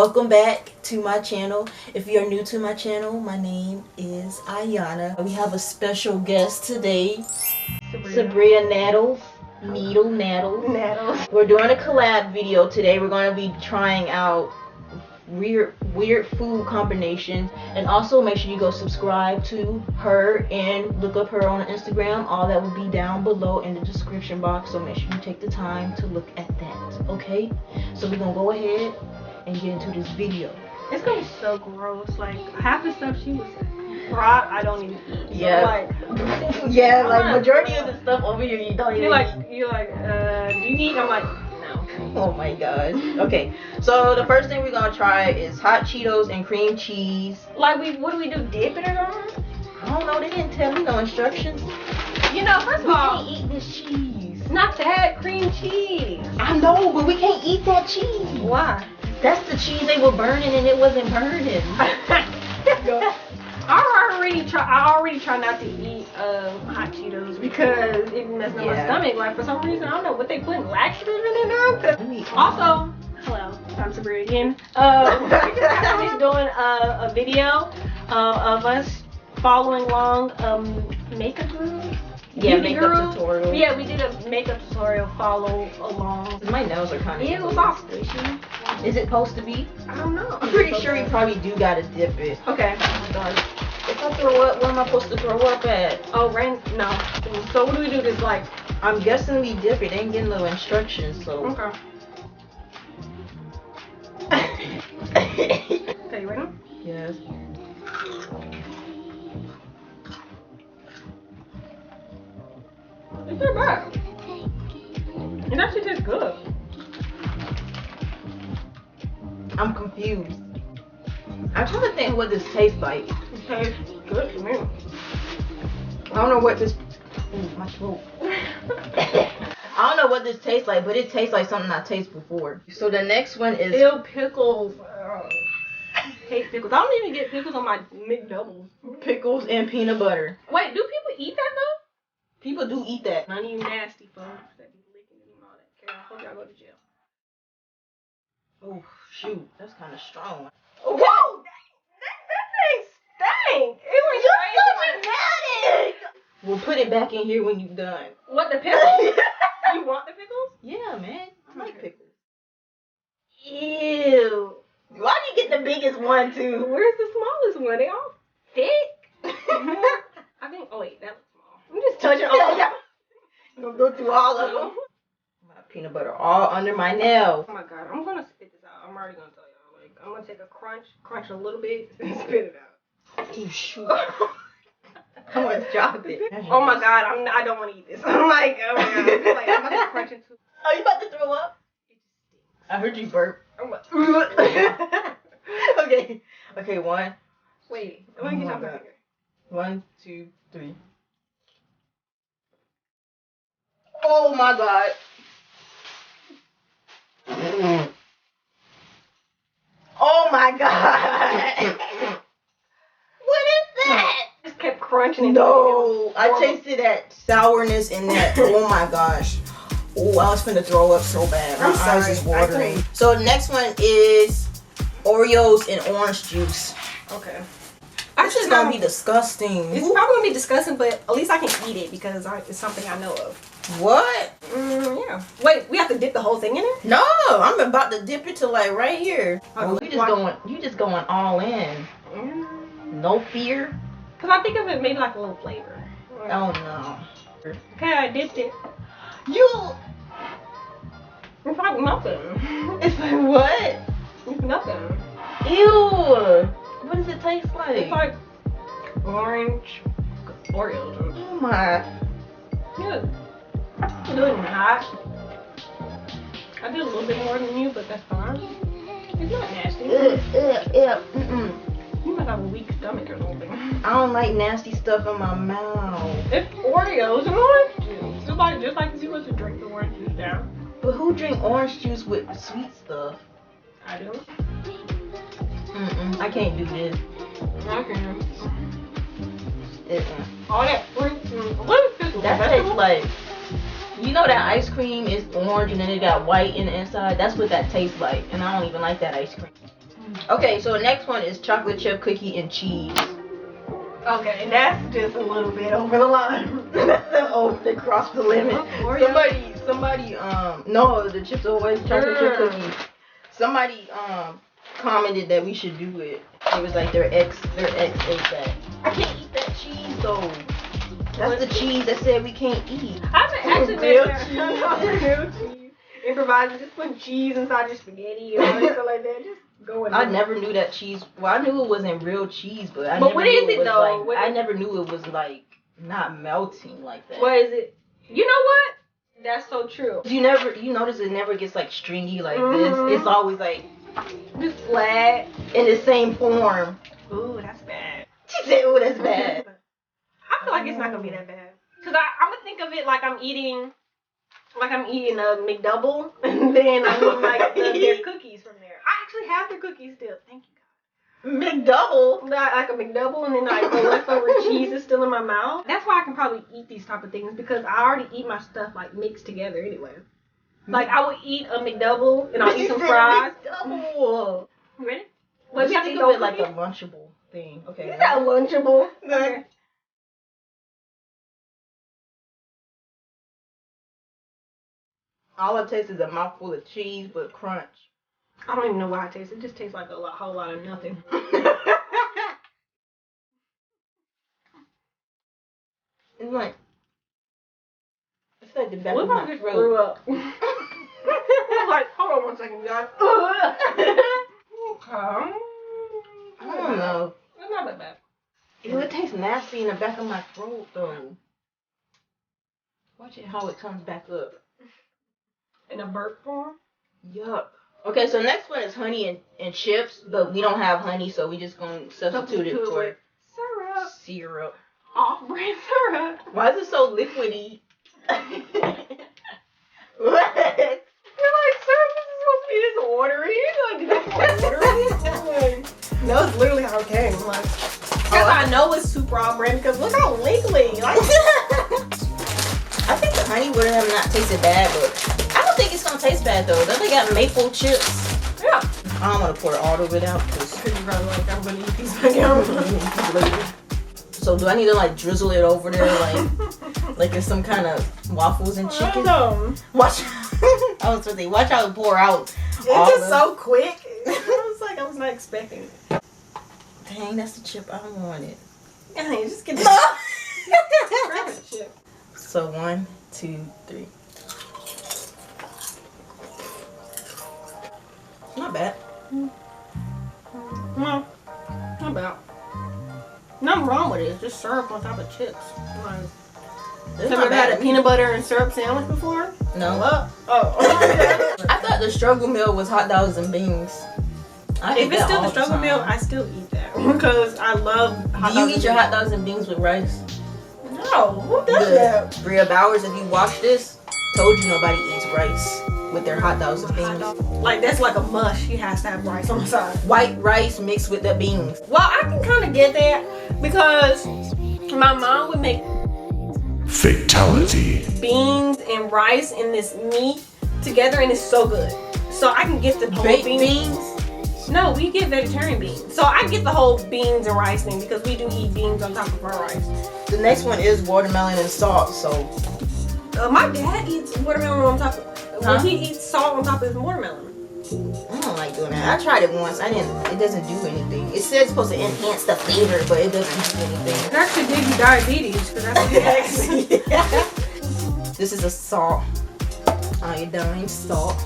Welcome back to my channel. If you are new to my channel, my name is Iyana. We have a special guest today, Sabriyah Nettles. Nettles. We're doing a collab video today. We're going to be trying out weird food combinations, and also make sure you go subscribe to her and look up her on Instagram. All that will be down below in the description box, so make sure you take the time to look at that. Okay, so we're gonna go ahead and get into this video. It's gonna be so gross. Like half the stuff she was brought, I don't even eat. Yeah, so, yeah, like majority of the stuff over here you don't even eat. You're like, do you eat? I'm like, no. Oh my gosh. Okay, so the first thing we're gonna try is hot Cheetos and cream cheese. Like, what do we do? Dip it or something? I don't know. They didn't tell me no instructions. You know, first of all, we can't eat this cheese. Not that cream cheese. I know, but we can't eat that cheese. Why? That's the cheese they were burning, and it wasn't burning. I already try not to eat hot Cheetos because it messes up my stomach. Like, for some reason, I don't know what they put in laxatives in it now. Also, hello, I'm Sabriyah again. We're just doing a video of us following along makeup guru. Yeah, makeup tutorial. Yeah, we did a makeup tutorial. Follow along. My nails are kind of. Yeah, it was all squishy. Is it supposed to be? I don't know. I'm pretty sure you probably do gotta dip it. Okay. Oh my god. If I throw up, what am I supposed to throw up at? Oh, no. So what do we do? This like, I'm guessing we dip it. They ain't getting no instructions, so. Okay. Okay, you ready? Yes. It's not bad. It actually tastes good. I'm confused. I'm trying to think what this tastes like. It tastes good to me. I don't know what this. Ooh, my throat. I don't know what this tastes like, but it tastes like something I tasted before. So the next one is. Ew, pickles. I hate pickles. I don't even get pickles on my McDoubles. Pickles and peanut butter. Wait, do people eat that though? People do eat that. Not even nasty folks that be licking and all that. Okay, I hope y'all go to jail. Oh shoot, that's kind of strong. Oh, whoa! That thing stank! It was You're so dramatic! We'll put it back in here when you're done. What, the pickles? You want the pickles? Yeah, man. I like pickles. Ew. Why do you get the biggest one too? Where's the smallest one? They all thick. I think, oh wait, that looks small. I'm just touching all of them. I'm gonna go through all of them. My peanut butter all under my nails. Oh my god, I'm gonna spit this out. I'm already gonna tell y'all. Like, I'm gonna take a crunch a little bit, and spit it out. Oh shoot. I almost dropped it. Oh my god, I don't want to eat this. I'm like, oh my god. I'm like, I'm about to crunch into. Oh, you about to throw up? I heard you burp. Okay. Okay, one. Wait, let me get y'all finger. 1, 2, 3. Oh my god. Oh my god. What is that? Just kept crunching. No, I tasted that sourness and that. Oh my gosh. Oh, I was finna throw up so bad. My eyes is watering. So the next one is Oreos and orange juice. Okay. This is gonna be disgusting. It's probably gonna be disgusting, but at least I can eat it because it's something I know of. What? Yeah. Wait, we have to dip the whole thing in it? No, I'm about to dip it to like right here. Oh, you just going all in. No fear. Cause I think of it maybe like a little flavor. Oh no. Okay, I dipped it. It's like nothing. It's like what? It's nothing. Ew. What does it taste like? It's like orange Oreos. Oh my. Yeah. It's really not. I did a little bit more than you, but that's fine. It's not nasty. You must have a weak stomach or something. I don't like nasty stuff in my mouth. It's Oreos and orange juice. It's like just like if you were to drink the orange juice down. But who drink orange juice with sweet stuff? I do. I can't do this. I can. All that fruit. What is this? That tastes like. You know that ice cream is orange and then it got white in the inside? That's what that tastes like. And I don't even like that ice cream. Okay, so the next one is chocolate chip cookie and cheese. Okay, that's just a little bit over the line. They crossed the limit. Somebody, no, the Chips Ahoy chocolate chip cookie. Somebody, commented that we should do it. It was like their ex ate that. I can't eat that cheese though. That's the cheese that said we can't eat. I've been actually real cheese. Improvising, just putting cheese inside your spaghetti or something like that. Just going. I never knew that cheese. Well, I knew it wasn't real cheese, but what is it though? Like, I never knew it was like not melting like that. What is it? You know what? That's so true. You notice it never gets like stringy like this. It's always like just flat in the same form. Ooh, that's bad. She said, "Ooh, that's bad." I feel like it's not gonna be that bad. Cause I'm gonna think of it like I'm eating a McDouble, and then I'm eating like their cookies from there. I actually have their cookies still. Thank you, God. McDouble? Like a McDouble, and then like the leftover cheese is still in my mouth. That's why I can probably eat these type of things, because I already eat my stuff like mixed together anyway. Like I would eat a McDouble and I'll eat some fries. McDouble. You ready? Well, you have to think of it like a Lunchable thing. Okay. It's not Lunchable. Okay. All I taste is a mouthful of cheese, but crunch. I don't even know why it tastes. It just tastes like a whole lot of nothing. It's like the back what of if my I just throat. threw up? Like, hold on 1 second, guys. I don't know. It's not that bad. It tastes nasty in the back of my throat, though. Watch it how it comes back up. In a burp form? Yup. Okay, so next one is honey and chips, but we don't have honey, so we just gonna substitute it for syrup. Off-brand syrup. Why is it so liquidy? What? You're like, syrup is supposed to be this watery. You're like, did that watery? No, it's literally how it came. Like, I know it's super off-brand because look how liquidy. Like, I think the honey would have not tasted bad, but I don't think it's gonna taste bad though. Don't they got maple chips? Yeah. I don't want to pour all of it out because you're probably like, I'm gonna eat a piece by later. So do I need to like drizzle it over there like it's some kind of waffles and chicken? Watch. I was gonna say, watch how it pour out. It's just so quick. I was not expecting it. Dang, that's the chip I wanted. Dang, just get grab that chip. So 1, 2, 3. Not bad. No, not bad. Nothing wrong with it. It's just syrup on top of chips. Like, have you ever had a peanut butter and syrup sandwich before? No. What? Oh. I thought the struggle meal was hot dogs and beans. If it's still the struggle meal, I still eat that because I love hot dogs. Do you eat your hot dogs and beans with rice? No. Who does that? Bria Bowers, if you watch this, told you nobody eats rice with their hot dogs and beans. Like, that's like a must. She has to have rice on the side. White rice mixed with the beans. Well, I can kind of get that because my mom would make fatality beans and rice and this meat together, and it's so good. So I can get the whole baked beans. No, we get vegetarian beans. So I get the whole beans and rice thing because we do eat beans on top of our rice. The next one is watermelon and salt. So my dad eats watermelon on top of. When he eats salt on top of his watermelon. I don't like doing that. I tried it once. It doesn't do anything. It says it's supposed to enhance the flavor, but it doesn't do anything. It actually gives you diabetes because that's what it has. This is a salt. Iodine salt.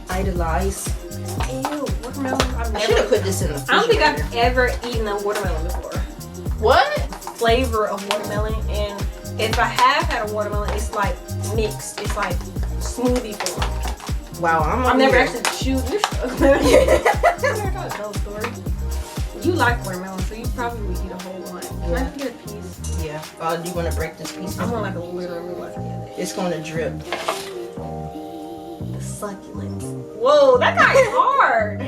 Idolize. Ew, watermelon. I should have put this in the fridge. I don't think I've ever eaten a watermelon before. What? Flavor of watermelon, and if I have had a watermelon, it's like mixed. It's like smoothie form. Wow, I've never actually chewed this. You like watermelon, so you probably would eat a whole one. Can I get a piece? Yeah. Do you want to break this piece? I want like a literally like it. It's going to drip. The succulent. Whoa, that got hard.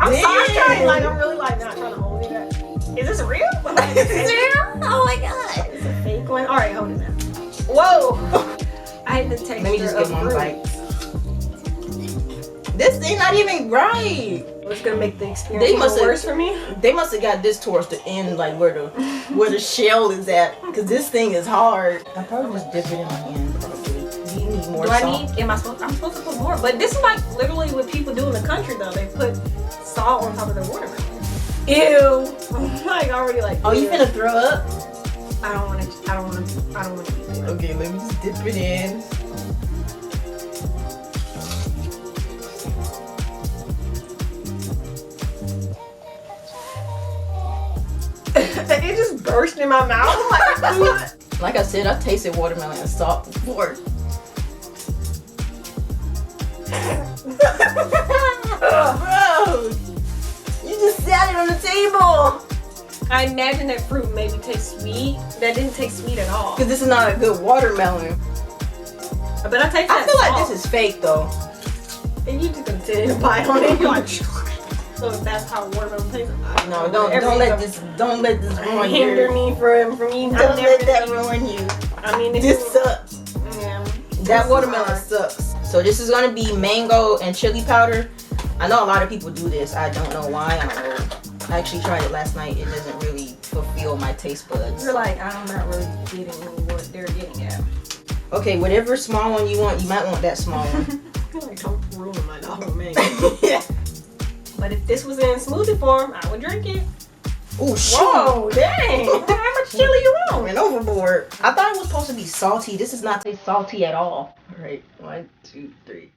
I'm sorry. Like I'm really like not trying to hold it. Is this real? Is this real? Oh my god. It's a fake one. All right, hold it now. Whoa. I hate the texture. Let me just get one bite. This is not even right. What's gonna make the experience even worse for me? They must have got this towards the end, like where the shell is at, because this thing is hard. I probably just dip it in my hand. Probably. Do you need more salt? I'm supposed to put more, but this is like literally what people do in the country though. They put salt on top of their watermelon. Ew. I'm like already like. Oh, you finna throw up? I don't want to eat it. Okay, let me just dip it in. It just burst in my mouth. Like I said, I've tasted watermelon and salt before. Bro, you just sat it on the table. I imagine that fruit maybe tastes sweet. That didn't taste sweet at all. Because this is not a good watermelon. But I taste that I feel like salt. this is fake though. And you just gonna sit and bite on it. You're like, so if that's how watermelon tastes. No, don't let this ruin you. Hinder me from eating. Don't let that ruin you. I mean, this sucks. Yeah. That watermelon sucks. So this is gonna be mango and chili powder. I know a lot of people do this. I don't know why. I don't know. I actually tried it last night. It doesn't really fulfill my taste buds. You're like, I'm not really getting what they're getting at. Okay, whatever small one you want, you might want that small one. I feel like don't ruin my dog mango. But if this was in smoothie form, I would drink it. Oh, shoot. Whoa, dang. How much chili you want? Went overboard. I thought it was supposed to be salty. This does not taste salty at all. All right, 1, 2, 3.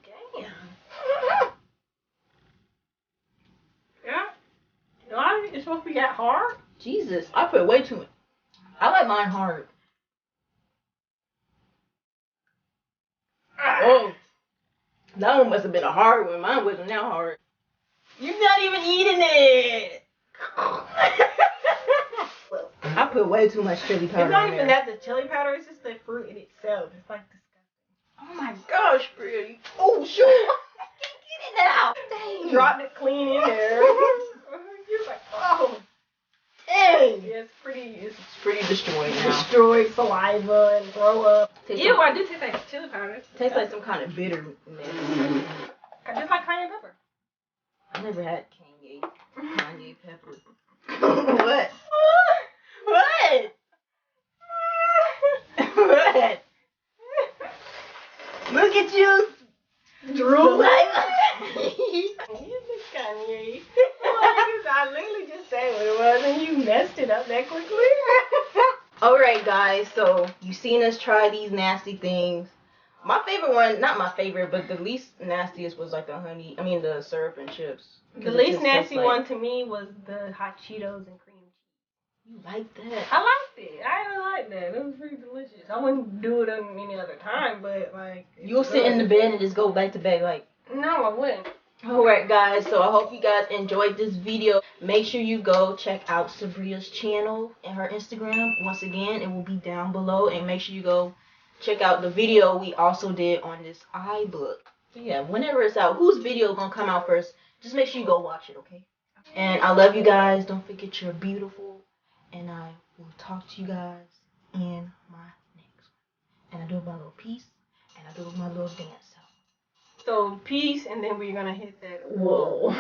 Damn. Yeah. It's supposed to be that hard? Jesus, I put way too much. I like mine hard. Oh, that one must have been a hard one. Mine wasn't that hard. You're not even eating it. I put way too much chili powder. It's not even that the chili powder. It's just the fruit in itself. It's like disgusting. Oh my gosh, Bria. Oh shoot! I can't get it out. Dang. Dropped it clean in there. You're like, oh. Dang. Yeah, it's pretty destroyed now. Destroyed saliva and throw up. Ew, I do taste like chili powder. Tastes like some kind of bitterness. Just like cayenne pepper. I never had cayenne pepper. What? What? What? Look at you. Drool. Kanye. I literally just said what it was and you messed it up that quickly. Alright guys, so you've seen us try these nasty things. My favorite one, not my favorite, but the least nastiest was like the syrup and chips. The least nasty one to me was the hot Cheetos and cream cheese. You like that? I liked it. I really liked that. It was pretty delicious. I wouldn't do it any other time, but like... You'll sit in the bed and just go back to bed like... No, I wouldn't. Alright guys, so I hope you guys enjoyed this video. Make sure you go check out Sabriyah's channel and her Instagram. Once again, it will be down below. And make sure you go check out the video we also did on this iBook. So yeah, whenever it's out, whose video gonna come out first, just make sure you go watch it, okay? And I love you guys. Don't forget you're beautiful. And I will talk to you guys in my next one. And I do my little piece. And I do my little dance. So peace, and then we're gonna hit that. Whoa.